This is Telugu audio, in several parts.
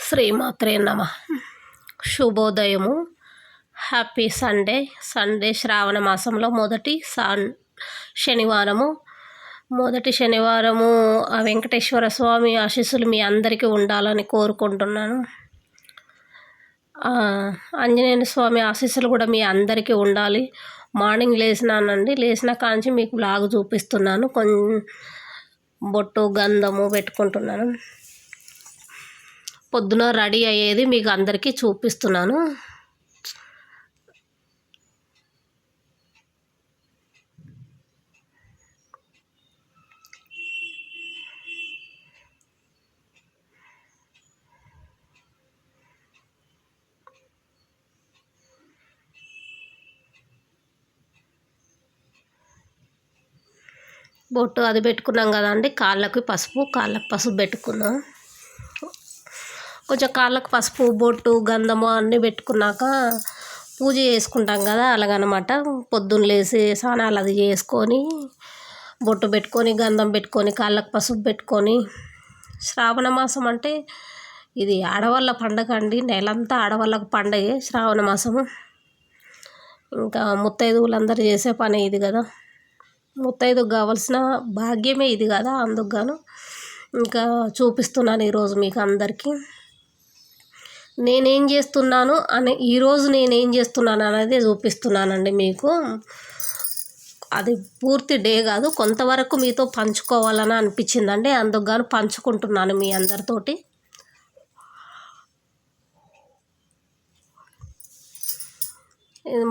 శ్రీమాత్రే నమః. శుభోదయము. హ్యాపీ సండే శ్రావణ మాసంలో మొదటి శనివారము. మొదటి శనివారము ఆ వెంకటేశ్వర స్వామి ఆశీస్సులు మీ అందరికీ ఉండాలని కోరుకుంటున్నాను. ఆంజనేయ స్వామి ఆశీస్సులు కూడా మీ అందరికీ ఉండాలి. మార్నింగ్ లేచిన కాంచి మీకు బ్లాగ్ చూపిస్తున్నాను. బొట్టు గంధము పెట్టుకుంటున్నాను. పొద్దున రెడీ అయ్యేది మీకు అందరికీ చూపిస్తున్నాను. బొట్టు అది పెట్టుకున్నాం కదండి. కాళ్ళకు పసుపు పెట్టుకున్నాం. కొంచెం కాళ్ళకు పసుపు, బొట్టు, గంధము అన్నీ పెట్టుకున్నాక పూజ చేసుకుంటాం కదా, అలాగనమాట. పొద్దున్న లేసి స్నానాలు అది చేసుకొని బొట్టు పెట్టుకొని, గంధం పెట్టుకొని, కాళ్ళకు పసుపు పెట్టుకొని, శ్రావణ మాసం అంటే ఇది ఆడవాళ్ళ పండగ అండి. నెలంతా ఆడవాళ్ళకు పండగే శ్రావణ మాసము. ఇంకా ముత్తైదువులందరూ చేసే పని ఇది కదా. ముత్తైదుకు కావాల్సిన భాగ్యమే ఇది కదా. అందుకు ఇంకా చూపిస్తున్నాను ఈరోజు మీకు అందరికీ. ఈరోజు నేనేం చేస్తున్నాను అనేది చూపిస్తున్నానండి మీకు. అది పూర్తి డే కాదు, కొంతవరకు మీతో పంచుకోవాలని అనిపించిందండి. అందుకు పంచుకుంటున్నాను మీ అందరితోటి.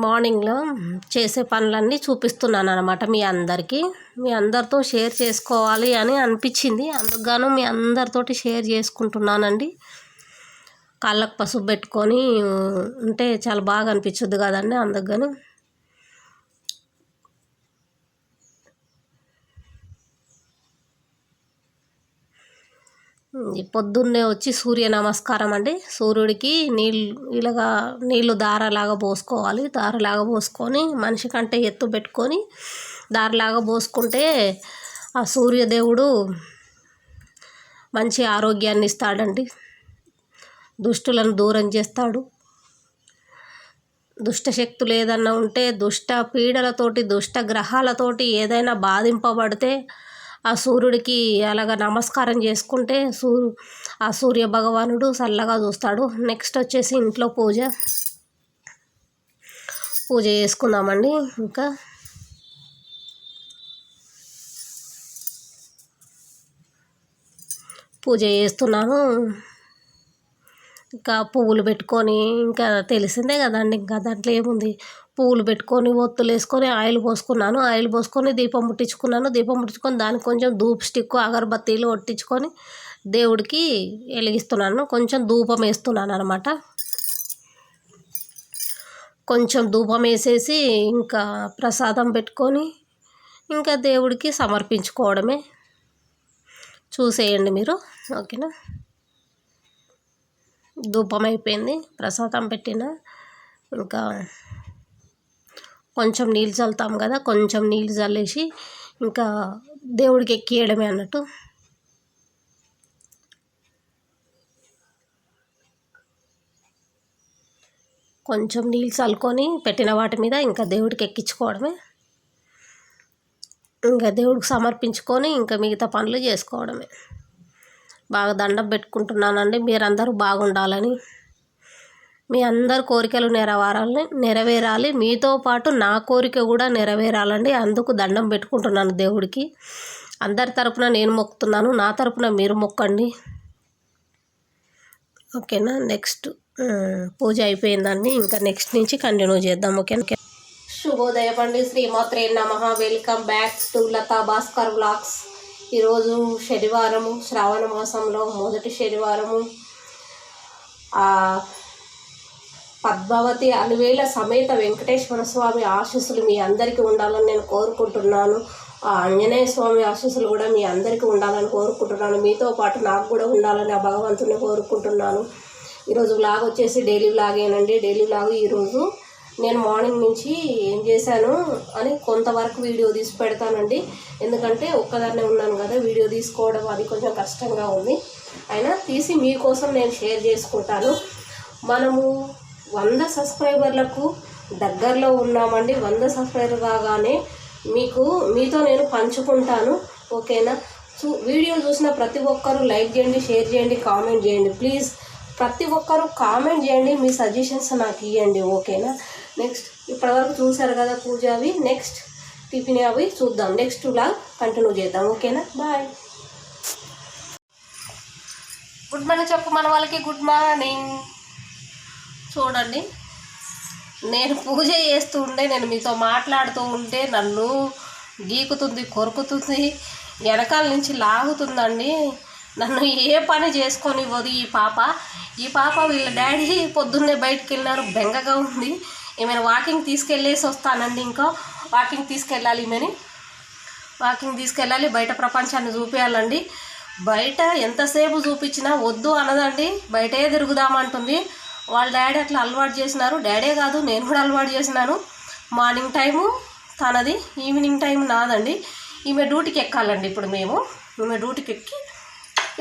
మార్నింగ్లో చేసే పనులన్నీ చూపిస్తున్నాను అనమాట మీ అందరితో షేర్ చేసుకోవాలి అని అనిపించింది. అందుకు మీ అందరితోటి షేర్ చేసుకుంటున్నానండి. కాళ్ళకు పసుపు పెట్టుకొని ఉంటే చాలా బాగా అనిపించుద్ది కదండి. అందుకు పొద్దున్నే వచ్చి సూర్య నమస్కారం అండి. సూర్యుడికి నీళ్ళు దారలాగా పోసుకోవాలి. దారలాగా పోసుకొని మనిషి కంటే ఎత్తు పెట్టుకొని దారలాగా పోసుకుంటే ఆ సూర్యదేవుడు మంచి ఆరోగ్యాన్ని ఇస్తాడండి. దుష్టులను దూరం చేస్తాడు. దుష్ట శక్తులు ఏదన్నా ఉంటే, దుష్ట పీడలతోటి, దుష్ట గ్రహాలతోటి ఏదైనా బాధింపబడితే ఆ సూర్యుడికి అలాగ నమస్కారం చేసుకుంటే ఆ సూర్య భగవానుడు చల్లగా చూస్తాడు. నెక్స్ట్ వచ్చేసి ఇంట్లో పూజ చేసుకుందామండి. ఇంకా పూజ చేస్తున్నాను. ఇంకా పువ్వులు పెట్టుకొని, ఇంకా తెలిసిందే కదండి, ఇంకా దాంట్లో ఏముంది, పువ్వులు పెట్టుకొని, ఒత్తులు వేసుకొని, ఆయిల్ పోసుకున్నాను. ఆయిల్ పోసుకొని దీపం ముట్టించుకున్నాను. దీపం ముట్టించుకొని దానికి కొంచెం ధూప్ స్టిక్, అగరబత్తీలు ఒట్టించుకొని దేవుడికి వెలిగిస్తున్నాను. కొంచెం ధూపం వేస్తున్నాను అనమాట. కొంచెం ధూపం వేసేసి ఇంకా ప్రసాదం పెట్టుకొని ఇంకా దేవుడికి సమర్పించుకోవడమే. చూసేయండి మీరు, ఓకేనా. ధూపం అయిపోయింది, ప్రసాదం పెట్టిన. ఇంకా కొంచెం నీళ్ళు చల్లుతాం కదా, కొంచెం నీళ్ళు చల్లేసి ఇంకా దేవుడికి ఎక్కియడమే అన్నట్టు. కొంచెం నీళ్ళు చల్లుకొని పెట్టిన వాటి మీద ఇంకా దేవుడికి ఎక్కించుకోవడమే. ఇంకా దేవుడికి సమర్పించుకొని ఇంకా మిగతా పనులు చేసుకోవడమే. బాగా దండం పెట్టుకుంటున్నానండి. మీరందరూ బాగుండాలని, మీ అందరు కోరికలు నెరవేరాలి. మీతో పాటు నా కోరిక కూడా నెరవేరాలండి. అందుకు దండం పెట్టుకుంటున్నాను దేవుడికి. అందరి తరపున నేను మొక్కుతున్నాను, నా తరపున మీరు మొక్కండి, ఓకేనా. నెక్స్ట్ పూజ అయిపోయిందండి. ఇంకా నెక్స్ట్ నుంచి కంటిన్యూ చేద్దాం, ఓకేనా. శుభోదయం అండి. శ్రీమాత్రే నమః. Welcome back to Latha Bhaskar vlogs. ఈరోజు శనివారము, శ్రావణ మాసంలో మొదటి శనివారము. పద్మావతి అలివేల సమేత వెంకటేశ్వర స్వామి ఆశీస్సులు మీ అందరికీ ఉండాలని నేను కోరుకుంటున్నాను. ఆ ఆంజనేయ స్వామి ఆశీస్సులు కూడా మీ అందరికీ ఉండాలని కోరుకుంటున్నాను. మీతో పాటు నాకు కూడా ఉండాలని ఆ భగవంతుని కోరుకుంటున్నాను. ఈరోజు వ్లాగ్ వచ్చేసి డైలీ వ్లాగేనండి. డైలీ వ్లాగ్ ఈరోజు నేను మార్నింగ్ నుంచి ఏం చేశాను అని కొంతవరకు వీడియో తీసి పెడతానండి. ఎందుకంటే ఒక్కదాన్నే ఉన్నాను కదా, వీడియో తీసుకోవడం అది కొంచెం కష్టంగా ఉంది. అయినా తీసి మీకోసం నేను షేర్ చేసుకుంటాను. మనము 100 సబ్స్క్రైబర్లకు దగ్గరలో ఉన్నామండి. 100 సబ్స్క్రైబర్ కాగానే మీతో నేను పంచుకుంటాను. ఓకేనా? వీడియో చూసిన ప్రతి ఒక్కరూ లైక్ చేయండి, షేర్ చేయండి, కామెంట్ చేయండి. ప్లీజ్ ప్రతి ఒక్కరూ కామెంట్ చేయండి, మీ సజెషన్స్ నాకు ఇవ్వండి. ఓకేనా? నెక్స్ట్ ఇప్పటివరకు చూసారు కదా పూజ అవి. నెక్స్ట్ టిఫిన్ అవి చూద్దాం. నెక్స్ట్ వ్లాగ్ కంటిన్యూ చేద్దాం. ఓకేనా? బాయ్. గుడ్ మార్నింగ్ చెప్పు మన వాళ్ళకి. Good morning. చూడండి, నేను పూజ చేస్తూ ఉంటే, నేను మీతో మాట్లాడుతూ ఉంటే నన్ను గీకుతుంది, కొరుకుతుంది, వెనకాల నుంచి లాగుతుందండి. నన్ను ఏ పని చేసుకొనివ్వదు ఈ పాప. వీళ్ళ డాడీ పొద్దున్నే బయటికి వెళ్ళినారు, బెంగగా ఉంది. ఏమైనా వాకింగ్ తీసుకెళ్ళేసి వస్తానండి. ఇంకా వాకింగ్ తీసుకెళ్ళాలి, వాకింగ్ తీసుకెళ్ళాలి. బయట ప్రపంచాన్ని చూపించాలండి. బయట ఎంతసేపు చూపించినా వద్దు అనదండి, బయటే తిరుగుదామంటుంది. వాళ్ళ డాడీ అట్లా అలవాటు చేసినారు. డాడీ కాదు, నేను కూడా అలవాటు చేసినాను. మార్నింగ్ టైము తనది, ఈవినింగ్ టైం నాదండి. ఈమె డ్యూటీకి ఎక్కాలండి. ఇప్పుడు ఈమె డ్యూటీకి ఎక్కి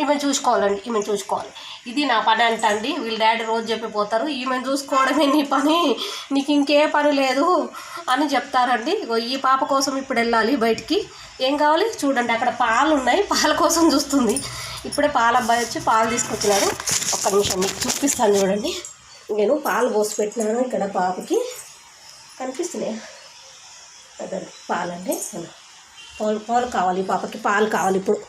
ఈమెను చూసుకోవాలి. ఇది నా పని అంటండి. వీళ్ళ డాడీ రోజు చెప్పిపోతారు, ఈమెను చూసుకోవడమే నీ పని, నీకు ఇంకే పని లేదు అని చెప్తారండి. ఈ పాప కోసం ఇప్పుడు వెళ్ళాలి బయటికి. ఏం కావాలి చూడండి, అక్కడ పాలు ఉన్నాయి, పాల కోసం చూస్తుంది. ఇప్పుడే పాల అబ్బాయి వచ్చి పాలు తీసుకొచ్చినాడు. ఒక్క నిమిషం మీకు చూపిస్తాను చూడండి. నేను పాలు పోసి పెట్టినాను ఇక్కడ పాపకి. కనిపిస్తున్నాయి కదండి పాలండి. పాలు కావాలి, పాపకి పాలు కావాలి ఇప్పుడు.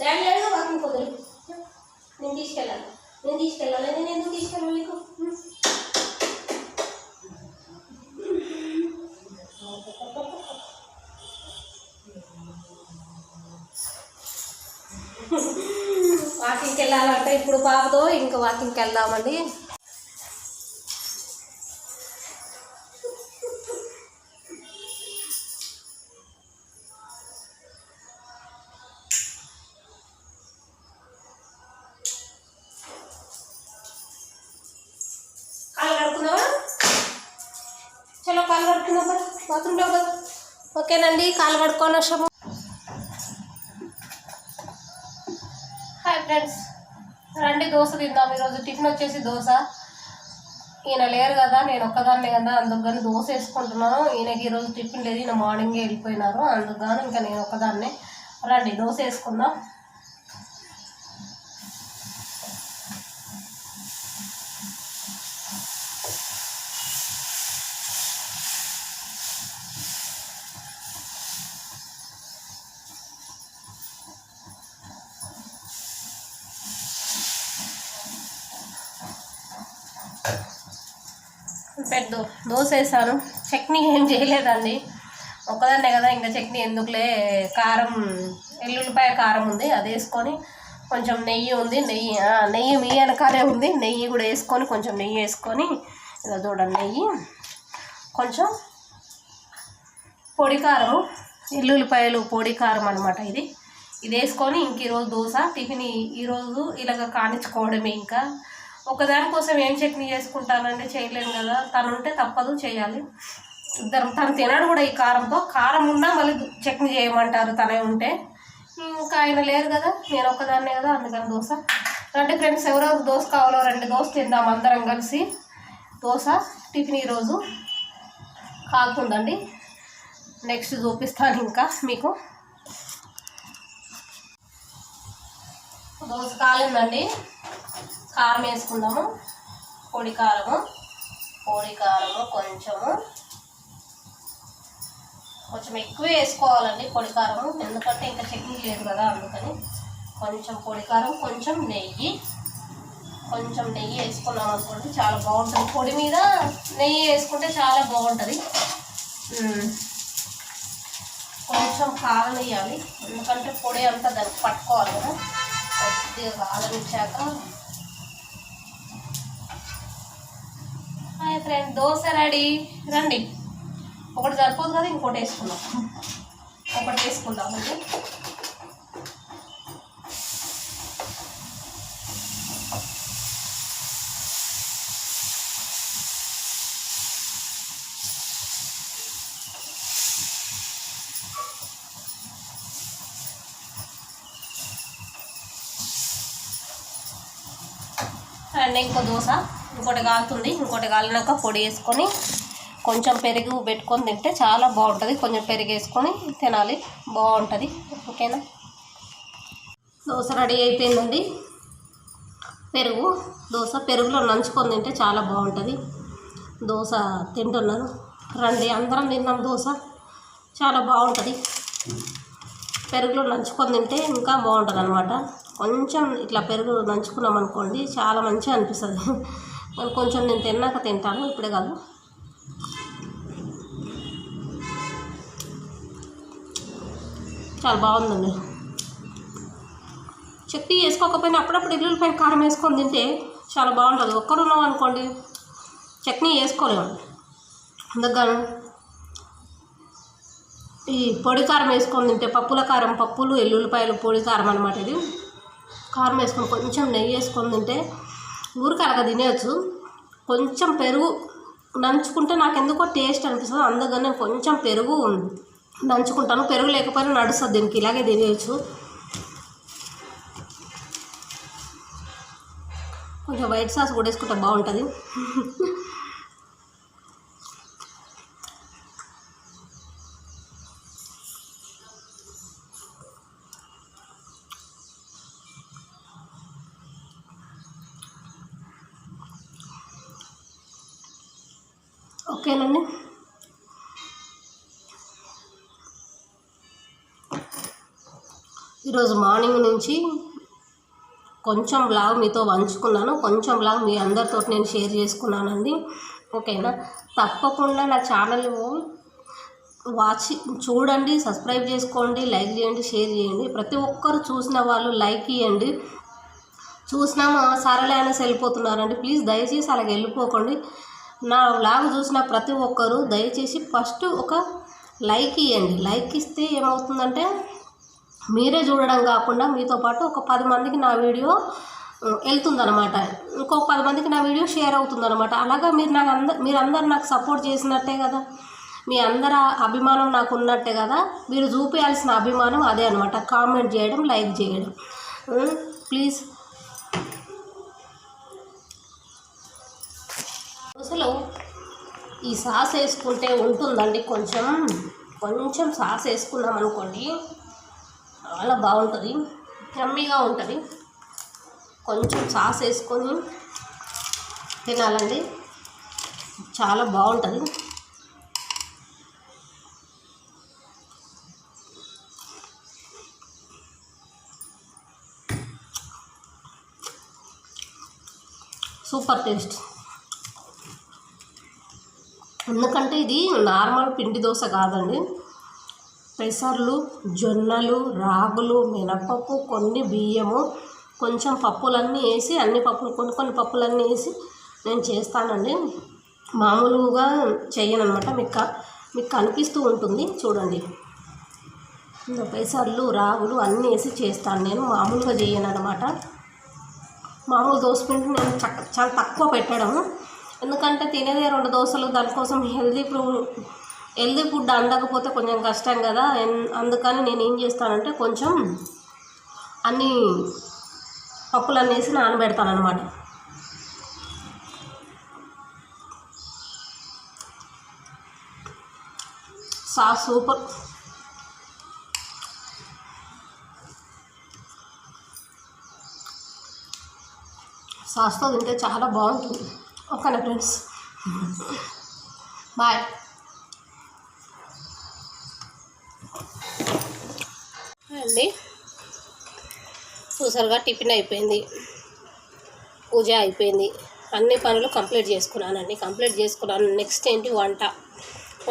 డాడీ లేడుగా వాకింగ్ వదిలే. నేను తీసుకెళ్ళాలి. నేను ఎందుకు తీసుకెళ్ళాలి నీకు? వాకింగ్కి వెళ్ళాలంటే ఇప్పుడు పాపతో ఇంకా వాకింగ్కి వెళ్దామండి. చలో కాలు కడుక్కున్నాం, బాత్రూంలో కదా. ఓకేనండి, కాలు కడుక్కొని వచ్చాము. హాయ్ ఫ్రెండ్స్, రండి దోశ తిందాం. ఈరోజు టిఫిన్ వచ్చేసి దోశ. ఈయన లేరు కదా, నేను ఒక్కదాన్నే కదా, అందుకని దోశ వేసుకుంటున్నాను. ఈయనకి ఈరోజు టిఫిన్ లేదు, ఈయన మార్నింగే వెళ్ళిపోయినారు. అందుకని ఇంకా నేను ఒక్కదాన్నే. రండి దోశ వేసుకుందాం. పెద్ద దోశ వేసాను. చట్నీ ఏం చేయలేదండి, ఒక్కదాన్నే కదా, ఇంకా చట్నీ ఎందుకులే. కారం, ఎల్లుల్లిపాయ కారం ఉంది, అది వేసుకొని కొంచెం నెయ్యి ఉంది, నెయ్యి మీ వెనకాలే ఉంది. నెయ్యి కూడా వేసుకొని, కొంచెం నెయ్యి వేసుకొని, ఇలా చూడండి, నెయ్యి కొంచెం పొడి కారము, ఎల్లుల్లిపాయలు పొడి కారం అనమాట. ఇది వేసుకొని ఇంక ఈరోజు దోశ టిఫిన్ ఈరోజు ఇలాగ కానిచ్చుకోవడమే. ఇంకా ఒకదానికోసం ఏం చట్నీ చేసుకుంటానండి, చేయలేను కదా. తను ఉంటే తప్పదు, చేయాలి. తను తినడు కూడా ఈ కారంతో. కారం ఉన్నా మళ్ళీ చట్నీ చేయమంటారు తనే ఉంటే. ఇంకా ఆయన లేరు కదా, నేను ఒక్కదాన్నే కదా, అందుకని దోశ. రండి ఫ్రెండ్స్, ఎవరెవరు దోశ కావాలో రండి, దోశ తిందాం అందరం కలిసి. దోశ టిఫిన్ ఈరోజు కాలుతుందండి. నెక్స్ట్ చూపిస్తాను ఇంకా మీకు. దోశ కాలిందండి. కారం వేసుకుందాము. పొడి కారము కొంచెం ఎక్కువే వేసుకోవాలండి పొడి కారము, ఎందుకంటే ఇంకా చట్నీ లేదు కదా, అందుకని కొంచెం పొడి కారం, కొంచెం నెయ్యి వేసుకున్నాం అనుకోండి, చాలా బాగుంటుంది. పొడి మీద నెయ్యి వేసుకుంటే చాలా బాగుంటుంది. కొంచెం కాలనియాలి, ఎందుకంటే పొడి అంతా దానికి పట్టుకోవాలి కదా. కొద్దిగా కాలనిచ్చాక హాయ్ ఫ్రెండ్, దోశ రెడీ. రండి, ఒకటి సరిపోదు కదా, ఇంకోటి వేసుకుందాం. ఒకటి వేసుకుందామండి. అండ్ ఇంకో దోశ ఇంకోటి కాలుతుంది. ఇంకోటి కాలినాక పొడి వేసుకొని కొంచెం పెరుగు పెట్టుకొని తింటే చాలా బాగుంటుంది. కొంచెం పెరుగు వేసుకొని తినాలి, బాగుంటుంది. ఓకేనా, దోశ రెడీ అయిపోయిందండి. దోశ పెరుగులో నంచుకొని తింటే చాలా బాగుంటుంది. దోశ తింటున్నాను, రండి అందరం తిన్నాం. దోశ చాలా బాగుంటుంది, పెరుగులో నంచుకొని తింటే ఇంకా బాగుంటుంది అనమాట. కొంచెం ఇట్లా పెరుగు నంచుకున్నాం అనుకోండి చాలా మంచిగా అనిపిస్తుంది. కొంచెం నేను తిన్నాక తింటాను, ఇప్పుడే కాదు. చాలా బాగుందండి. చట్నీ వేసుకోకపోయినా అప్పుడప్పుడు ఎల్లుల్లిపాయ కారం వేసుకొని తింటే చాలా బాగుంటుంది. ఒక్కరున్నాం అనుకోండి చట్నీ వేసుకోలేము, అందుకని ఈ పొడి కారం వేసుకొని తింటే పప్పుల కారం, పప్పులు ఎల్లుల్లిపాయలు పొడి కారం అనమాట. ఇది కారం వేసుకొని కొంచెం నెయ్యి వేసుకొని తింటే ఊరికలగా తినేయచ్చు. కొంచెం పెరుగు నంచుకుంటే నాకు ఎందుకో టేస్ట్ అనిపిస్తుంది, అందుకని కొంచెం పెరుగు నంచుకుంటాను. పెరుగు లేకపోయినా నడుస్తుంది దీనికి, ఇలాగే తినేయచ్చు. కొంచెం వైట్ సాస్ కూడా వేసుకుంటే బాగుంటుంది. ఓకేనండి, ఈరోజు మార్నింగ్ నుంచి కొంచెం బ్లాగ్ మీతో పంచుకున్నాను, కొంచెం బ్లాగ్ మీ అందరితో నేను షేర్ చేసుకున్నానండి. ఓకేనా, తప్పకుండా నా ఛానల్ చూడండి, సబ్స్క్రైబ్ చేసుకోండి, లైక్ చేయండి, షేర్ చేయండి. ప్రతి ఒక్కరు చూసిన వాళ్ళు లైక్ ఇవ్వండి. చూసినామా సరలే అనేసి వెళ్ళిపోతున్నారండి. ప్లీజ్ దయచేసి అలాగ వెళ్ళిపోకండి. నా వ్లాగ్ చూసిన ప్రతి ఒక్కరు దయచేసి ఫస్ట్ ఒక లైక్ ఇవ్వండి. లైక్ ఇస్తే ఏమవుతుందంటే మీరే చూడడం కాకుండా మీతో పాటు ఒక 10 మందికి నా వీడియో వెళ్తుందనమాట, ఇంకొక 10 మందికి నా వీడియో షేర్ అవుతుందనమాట. అలాగా మీరందరూ నాకు సపోర్ట్ చేసినట్టే కదా, మీ అందరి అభిమానం నాకు ఉన్నట్టే కదా. మీరు చూపించాల్సిన అభిమానం అదే అనమాట, కామెంట్ చేయడం, లైక్ చేయడం. ప్లీజ్ అసలు ఈ సాస్ వేసుకుంటే ఉంటుందండి, కొంచెం సాస్ వేసుకున్నాం అనుకోండి చాలా బాగుంటుంది, యమ్మీగా ఉంటుంది. కొంచెం సాస్ వేసుకొని తినాలండి, చాలా బాగుంటుంది. Super taste. ఎందుకంటే ఇది నార్మల్ పిండి దోశ కాదండి, పెసర్లు, జొన్నలు, రాగులు, మినపప్పు, కొన్ని బియ్యము, కొంచెం పప్పులన్నీ వేసి, అన్ని పప్పులు కొన్ని పప్పులన్నీ వేసి నేను చేస్తానండి. మామూలుగా చెయ్యను అనమాట, మీకు కనిపిస్తూ ఉంటుంది చూడండి. పెసర్లు, రాగులు అన్నీ వేసి చేస్తాను నేను, మామూలుగా చేయను అనమాట. మామూలు దోశ పిండి నేను చాలా తక్కువ పెట్టడము, ఎందుకంటే తినేదే 2 దోశలు, దానికోసం హెల్దీ ఫుడ్ అందకపోతే కొంచెం కష్టం కదా. అందుకని నేను ఏం చేస్తానంటే కొంచెం అన్ని పప్పులన్నీ వేసి నానబెడతాను అనమాట. Sauce super. సాస్తో తింటే చాలా బాగుంటుంది. ఓకేనా ఫ్రెండ్స్, బాయ్. అండి చూసారుగా, టిఫిన్ అయిపోయింది, పూజ అయిపోయింది, అన్ని పనులు కంప్లీట్ చేసుకున్నాను. నెక్స్ట్ ఏంటి,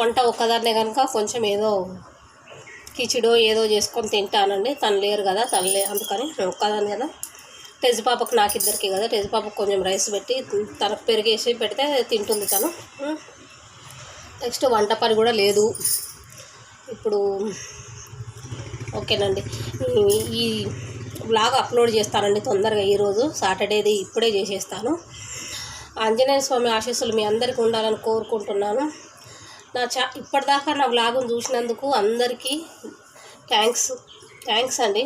వంట ఒక్కదాన్నే కనుక కొంచెం ఏదో కిచిడో ఏదో చేసుకొని తింటానండి. తను లేరు కదా, అందుకని ఒక్కదాన్ని కదా. తెజపాపకు నాకు ఇద్దరికి కదా, తెజపాపకు కొంచెం రైస్ పెట్టి తనకు పెరిగేసి పెడితే తింటుంది తను. నెక్స్ట్ వంట పని కూడా లేదు ఇప్పుడు. ఓకేనండి, ఈ వ్లాగ్ అప్లోడ్ చేస్తానండి తొందరగా, ఈరోజు సాటర్డేది ఇప్పుడే చేసేస్తాను. ఆంజనేయ స్వామి ఆశీస్సులు మీ అందరికీ ఉండాలని కోరుకుంటున్నాను. ఇప్పటిదాకా నా వ్లాగ్ను చూసినందుకు అందరికీ థ్యాంక్స్ అండి.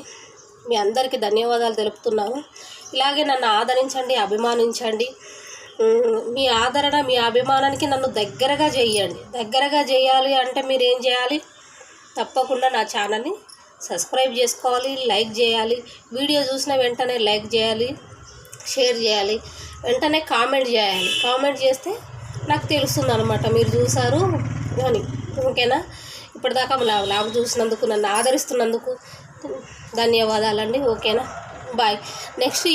మీ అందరికీ ధన్యవాదాలు తెలుపుతున్నాను. ఇలాగే నన్ను ఆదరించండి, అభిమానించండి. మీ ఆదరణ, మీ అభిమానానికి నన్ను దగ్గరగా చేయాలి అంటే మీరు ఏం చేయాలి? తప్పకుండా నా ఛానల్ని సబ్స్క్రైబ్ చేసుకోవాలి, లైక్ చేయాలి, వీడియో చూసిన వెంటనే లైక్ చేయాలి, షేర్ చేయాలి, వెంటనే కామెంట్ చేయాలి. కామెంట్ చేస్తే నాకు తెలుస్తుంది అనమాట మీరు చూసారు అని. ఓకేనా? ఇప్పటిదాకా లాగ్ చూసినందుకు, నన్ను ఆదరిస్తున్నందుకు ధన్యవాదాలండి. ఓకేనా? బాయ్. నెక్స్ట్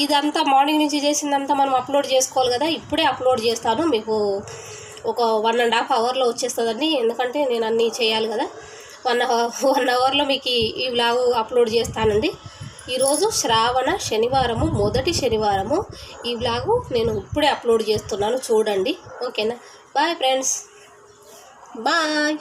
ఇదంతా మార్నింగ్ నుంచి చేసిందంతా మనం అప్లోడ్ చేసుకోవాలి కదా. ఇప్పుడే అప్లోడ్ చేస్తాను, మీకు ఒక 1.5 అవర్లో వచ్చేస్తుందండి. ఎందుకంటే నేను అన్నీ చేయాలి కదా. 1 అవర్లో మీకు ఈ వ్లాగ్ అప్లోడ్ చేస్తానండి. ఈరోజు శ్రావణ శనివారము, మొదటి శనివారము. ఈ వ్లాగు నేను ఇప్పుడే అప్లోడ్ చేస్తున్నాను, చూడండి. ఓకేనా? Bye friends, bye.